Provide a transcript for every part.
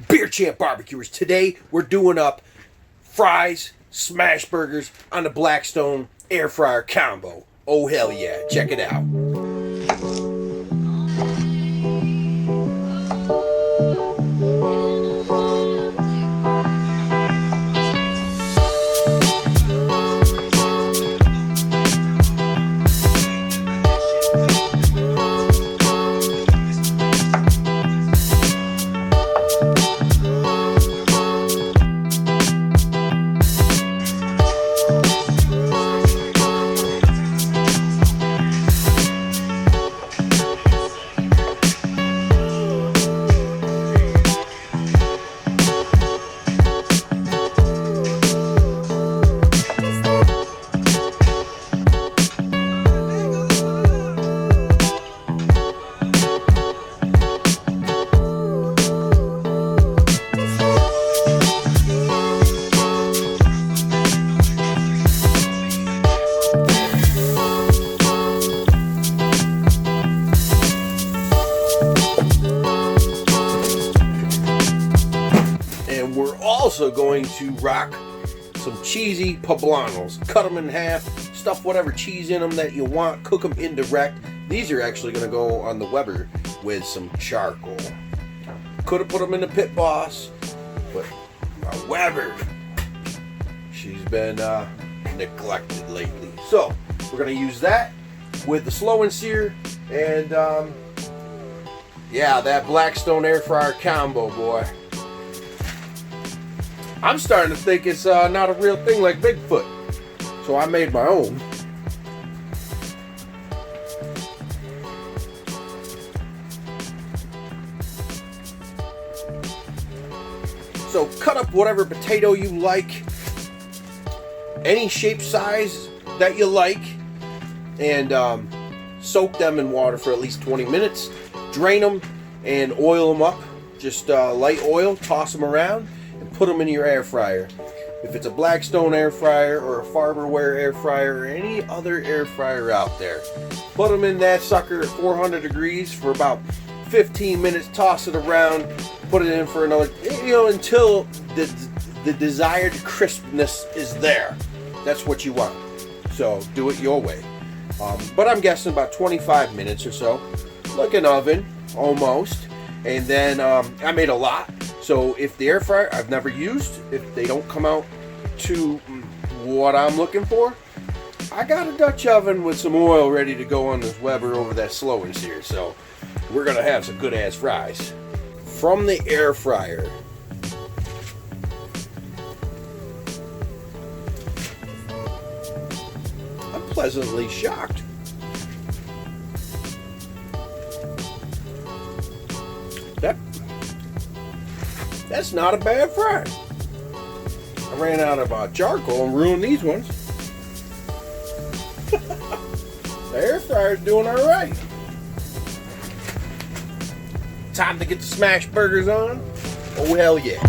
Beer Champ Barbecuers. Today we're doing up fries, smash burgers on the Blackstone Air Fryer combo. Oh hell yeah, check it out. We're also going to rock some cheesy poblanos. Cut them in half, stuff whatever cheese in them that you want, cook them indirect. These are actually going to go on the Weber with some charcoal. Could have put them in the Pit Boss, but my Weber, she's been neglected lately. So we're going to use that with the slow and sear and yeah, that Blackstone Air Fryer combo, boy. I'm starting to think it's not a real thing like Bigfoot, so I made my own. So cut up whatever potato you like, any shape size that you like, and soak them in water for at least 20 minutes. Drain them and oil them up, just light oil, toss them around. Put them in your air fryer. If it's a Blackstone air fryer or a Farberware air fryer or any other air fryer out there, put them in that sucker at 400 degrees for about 15 minutes. Toss it around, put it in for another, until the desired crispness is there. That's what you want. So do it your way. But I'm guessing about 25 minutes or so, like an oven almost. And then I made a lot. So if the air fryer I've never used, if they don't come out to what I'm looking for, I got a Dutch oven with some oil ready to go on this Weber over that slow and sear. So we're gonna have some good ass fries from the air fryer. I'm pleasantly shocked. That's not a bad fry. I ran out of charcoal and ruined these ones. The air fryer's doing all right. Time to get the smash burgers on. Oh hell yeah.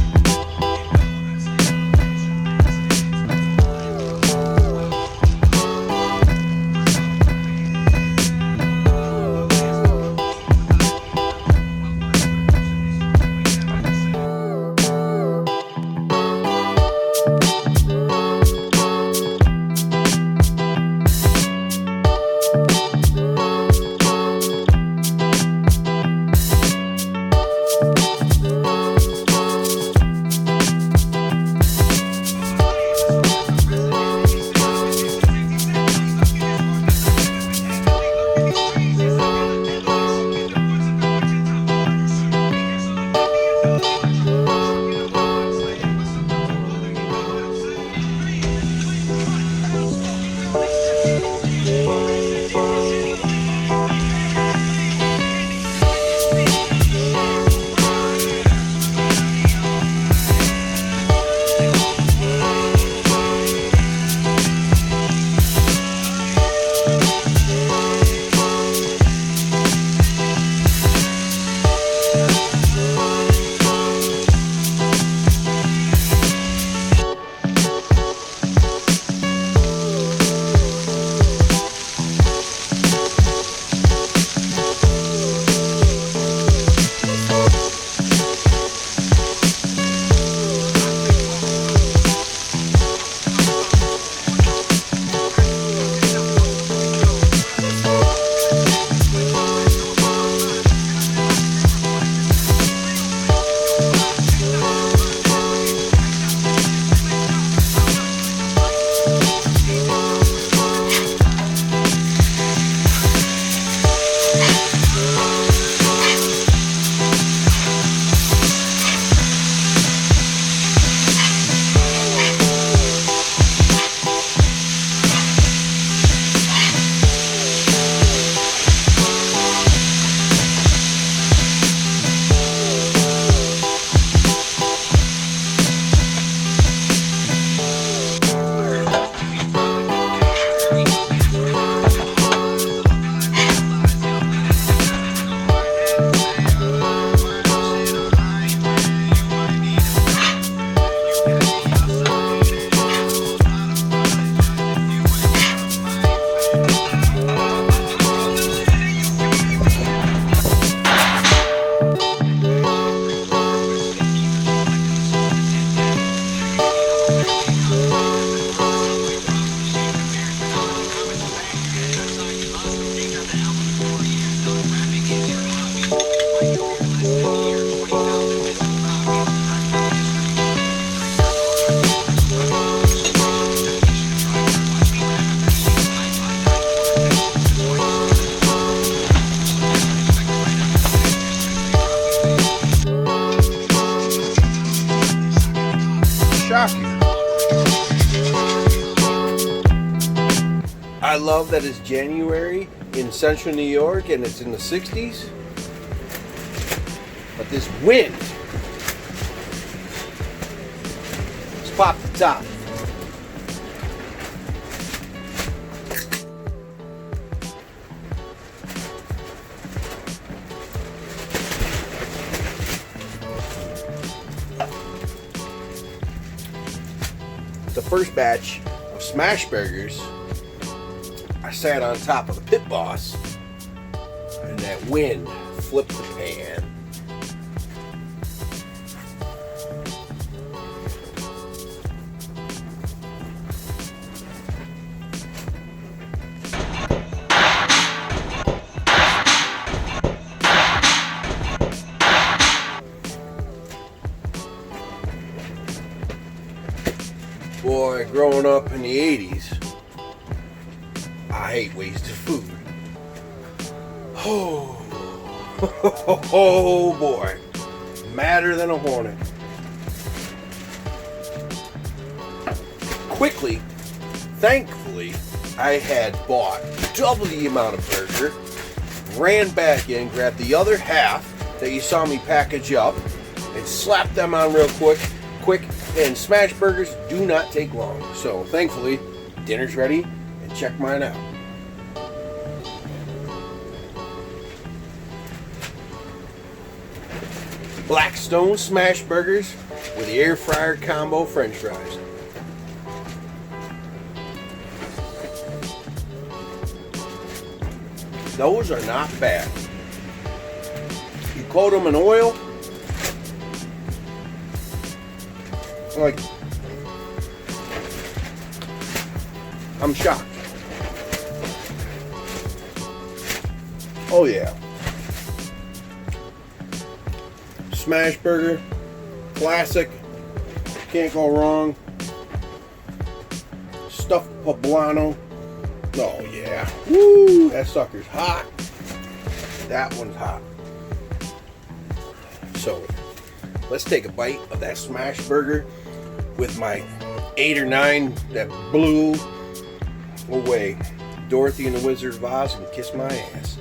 I love that it's January in central New York and it's in the 60s. But this wind. Let's pop the top. The first batch of smash burgers, I sat on top of the pit boss and that wind flipped the pan. Boy, growing up in the 80s, I hate wasted food. Oh boy, madder than a hornet. Quickly, thankfully, I had bought double the amount of burger, ran back in, grabbed the other half that you saw me package up, and slapped them on real quick, and smash burgers do not take long. So thankfully, dinner's ready, and check mine out. Blackstone smash burgers with the air fryer combo french fries. Those are not bad. You coat them in oil. Like, I'm shocked. Oh yeah. Smash burger, classic, can't go wrong. Stuffed poblano. Oh yeah. Woo! That sucker's hot. That one's hot. So, let's take a bite of that smash burger with my 8 or 9 that blew away Dorothy and the Wizard of Oz and kiss my ass.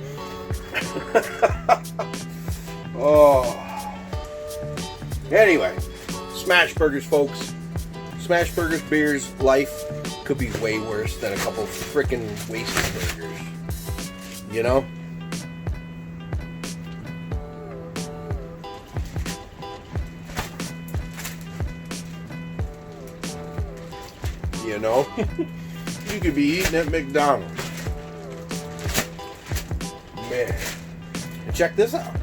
Oh. Anyway, smash burgers, folks. Smash burgers, beers, life could be way worse than a couple freaking wasted burgers. You know? You know? You could be eating at McDonald's. Man. And check this out.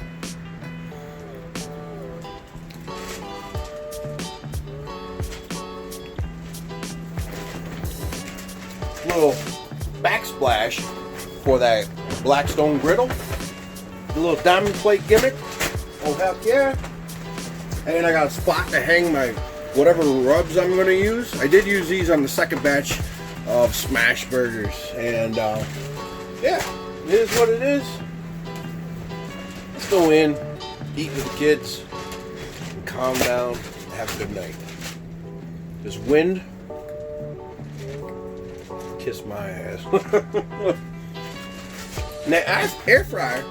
Little backsplash for that Blackstone griddle. The little diamond plate gimmick. Oh heck yeah. And I got a spot to hang my whatever rubs I'm going to use. I did use these on the second batch of smash burgers. And yeah, it is what it is. Let's go in, eat with the kids, and calm down, and have a good night. This wind, kiss my ass. Now, air fryer.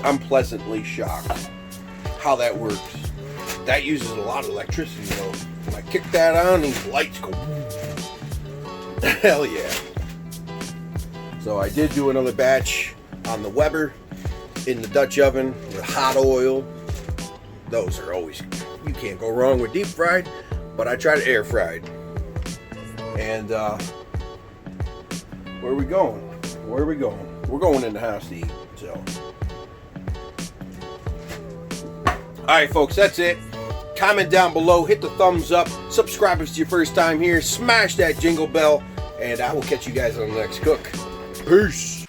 I'm pleasantly shocked how that works. That uses a lot of electricity, though. When I kick that on, these lights go. Hell yeah. So I did do another batch on the Weber in the Dutch oven with hot oil. Those are always, you can't go wrong with deep fried, but I tried air fried. And where are we going? Where are we going? We're going in the house to eat. So, alright folks, that's it. Comment down below, hit the thumbs up, subscribe if it's your first time here, smash that jingle bell, and I will catch you guys on the next cook. Peace.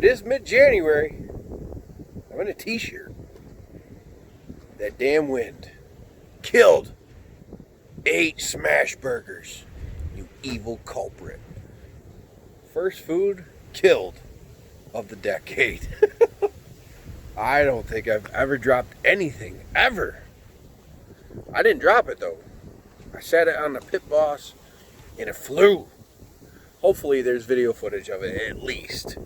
It is mid-January. I'm in a t-shirt. That damn wind killed 8 smash burgers. You evil culprit. First food killed of the decade. I don't think I've ever dropped anything, ever. I didn't drop it though. I sat it on the pit boss and it flew. Hopefully there's video footage of it at least.